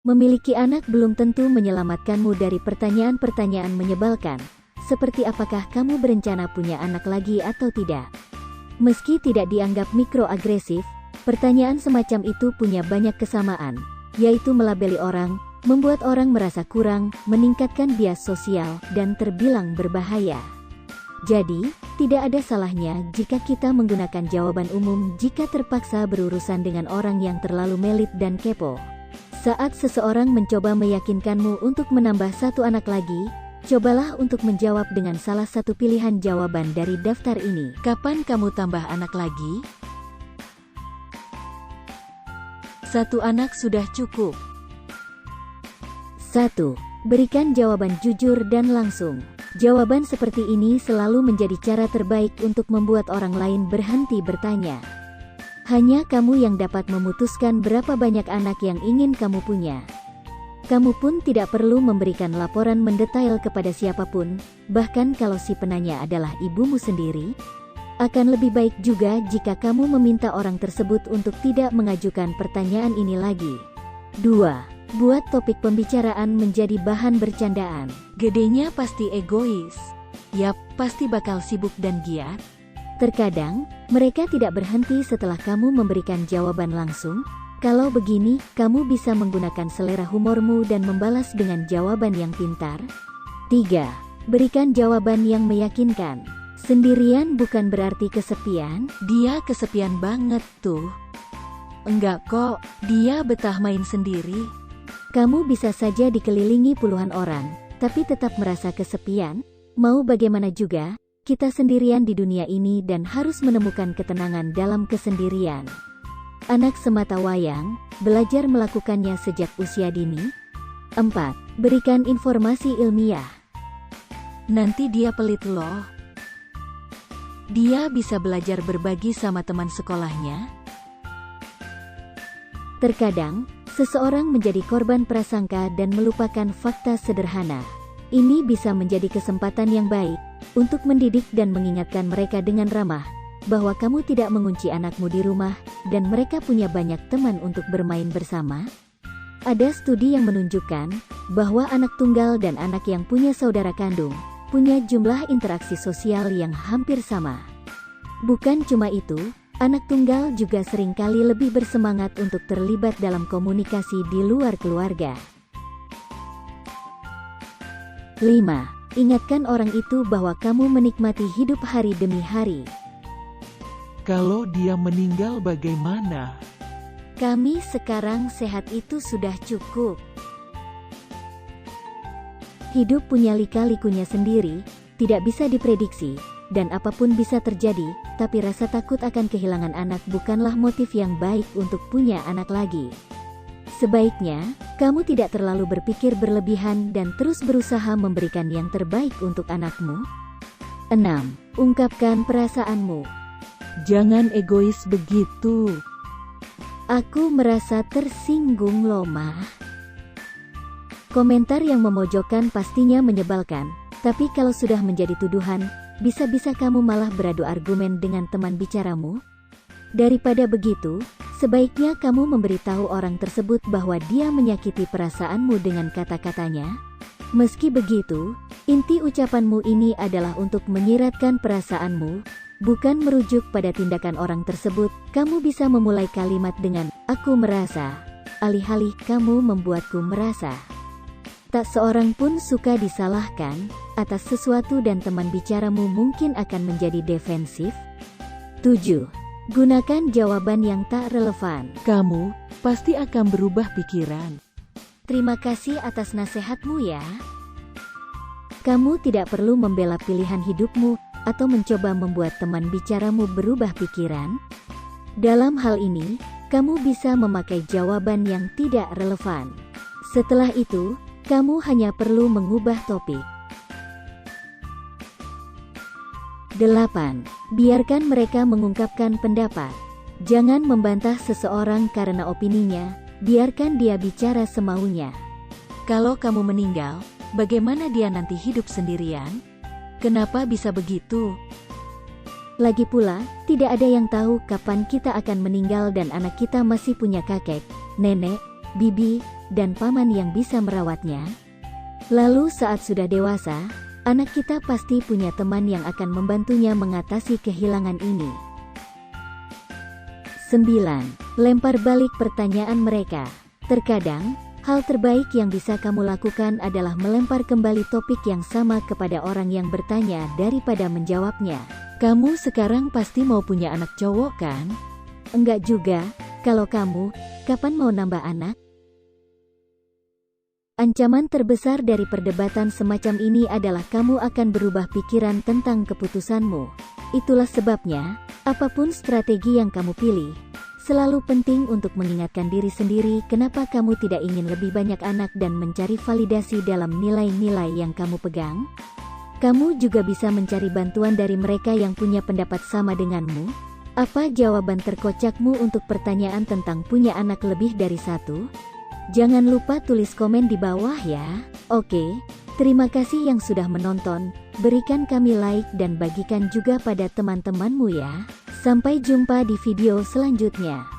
Memiliki anak belum tentu menyelamatkanmu dari pertanyaan-pertanyaan menyebalkan, seperti apakah kamu berencana punya anak lagi atau tidak. Meski tidak dianggap mikroagresif, pertanyaan semacam itu punya banyak kesamaan, yaitu melabeli orang, membuat orang merasa kurang, meningkatkan bias sosial, dan terbilang berbahaya. Jadi, tidak ada salahnya jika kita menggunakan jawaban umum jika terpaksa berurusan dengan orang yang terlalu melit dan kepo. Saat seseorang mencoba meyakinkanmu untuk menambah satu anak lagi, cobalah untuk menjawab dengan salah satu pilihan jawaban dari daftar ini. Kapan kamu tambah anak lagi? Satu anak sudah cukup. 1. Berikan jawaban jujur dan langsung. Jawaban seperti ini selalu menjadi cara terbaik untuk membuat orang lain berhenti bertanya. Hanya kamu yang dapat memutuskan berapa banyak anak yang ingin kamu punya. Kamu pun tidak perlu memberikan laporan mendetail kepada siapapun, bahkan kalau si penanya adalah ibumu sendiri. Akan lebih baik juga jika kamu meminta orang tersebut untuk tidak mengajukan pertanyaan ini lagi. 2. Buat topik pembicaraan menjadi bahan bercandaan. Gedenya pasti egois. Yap, pasti bakal sibuk dan giat. Terkadang, mereka tidak berhenti setelah kamu memberikan jawaban langsung. Kalau begini, kamu bisa menggunakan selera humormu dan membalas dengan jawaban yang pintar. 3. Berikan jawaban yang meyakinkan. Sendirian bukan berarti kesepian. Dia kesepian banget tuh. Enggak kok, dia betah main sendiri. Kamu bisa saja dikelilingi puluhan orang, tapi tetap merasa kesepian. Mau bagaimana juga, kita sendirian di dunia ini dan harus menemukan ketenangan dalam kesendirian. Anak semata wayang, belajar melakukannya sejak usia dini. 4. Berikan informasi ilmiah. Nanti dia pelit loh. Dia bisa belajar berbagi sama teman sekolahnya. Terkadang, seseorang menjadi korban prasangka dan melupakan fakta sederhana. Ini bisa menjadi kesempatan yang baik untuk mendidik dan mengingatkan mereka dengan ramah bahwa kamu tidak mengunci anakmu di rumah dan mereka punya banyak teman untuk bermain bersama. Ada studi yang menunjukkan bahwa anak tunggal dan anak yang punya saudara kandung punya jumlah interaksi sosial yang hampir sama. Bukan cuma itu, anak tunggal juga seringkali lebih bersemangat untuk terlibat dalam komunikasi di luar keluarga. 5. Ingatkan orang itu bahwa kamu menikmati hidup hari demi hari. Kalau dia meninggal bagaimana? Kami sekarang sehat itu sudah cukup. Hidup punya lika-likunya sendiri, tidak bisa diprediksi, dan apapun bisa terjadi, tapi rasa takut akan kehilangan anak bukanlah motif yang baik untuk punya anak lagi. Sebaiknya, kamu tidak terlalu berpikir berlebihan dan terus berusaha memberikan yang terbaik untuk anakmu. 6. Ungkapkan perasaanmu. Jangan egois begitu. Aku merasa tersinggung loh, Ma. Komentar yang memojokkan pastinya menyebalkan, tapi kalau sudah menjadi tuduhan, bisa-bisa kamu malah beradu argumen dengan teman bicaramu. Daripada begitu, sebaiknya kamu memberitahu orang tersebut bahwa dia menyakiti perasaanmu dengan kata-katanya. Meski begitu, inti ucapanmu ini adalah untuk menyiratkan perasaanmu, bukan merujuk pada tindakan orang tersebut. Kamu bisa memulai kalimat dengan, "Aku merasa," alih-alih "kamu membuatku merasa." Tak seorang pun suka disalahkan atas sesuatu dan teman bicaramu mungkin akan menjadi defensif. 7. Gunakan jawaban yang tak relevan. Kamu pasti akan berubah pikiran. Terima kasih atas nasihatmu ya. Kamu tidak perlu membela pilihan hidupmu atau mencoba membuat teman bicaramu berubah pikiran. Dalam hal ini, kamu bisa memakai jawaban yang tidak relevan. Setelah itu, kamu hanya perlu mengubah topik. 8. Biarkan mereka mengungkapkan pendapat. Jangan membantah seseorang karena opininya, biarkan dia bicara semaunya. Kalau kamu meninggal, bagaimana dia nanti hidup sendirian? Kenapa bisa begitu? Lagi pula, tidak ada yang tahu kapan kita akan meninggal dan anak kita masih punya kakek, nenek, bibi, dan paman yang bisa merawatnya? Lalu saat sudah dewasa, anak kita pasti punya teman yang akan membantunya mengatasi kehilangan ini. 9. Lempar balik pertanyaan mereka. Terkadang, hal terbaik yang bisa kamu lakukan adalah melempar kembali topik yang sama kepada orang yang bertanya daripada menjawabnya. Kamu sekarang pasti mau punya anak cowok kan? Enggak juga, kalau kamu, kapan mau nambah anak? Ancaman terbesar dari perdebatan semacam ini adalah kamu akan berubah pikiran tentang keputusanmu. Itulah sebabnya, apapun strategi yang kamu pilih, selalu penting untuk mengingatkan diri sendiri kenapa kamu tidak ingin lebih banyak anak dan mencari validasi dalam nilai-nilai yang kamu pegang. Kamu juga bisa mencari bantuan dari mereka yang punya pendapat sama denganmu. Apa jawaban terkocakmu untuk pertanyaan tentang punya anak lebih dari satu? Jangan lupa tulis komen di bawah ya. Oke, terima kasih yang sudah menonton. Berikan kami like dan bagikan juga pada teman-temanmu ya. Sampai jumpa di video selanjutnya.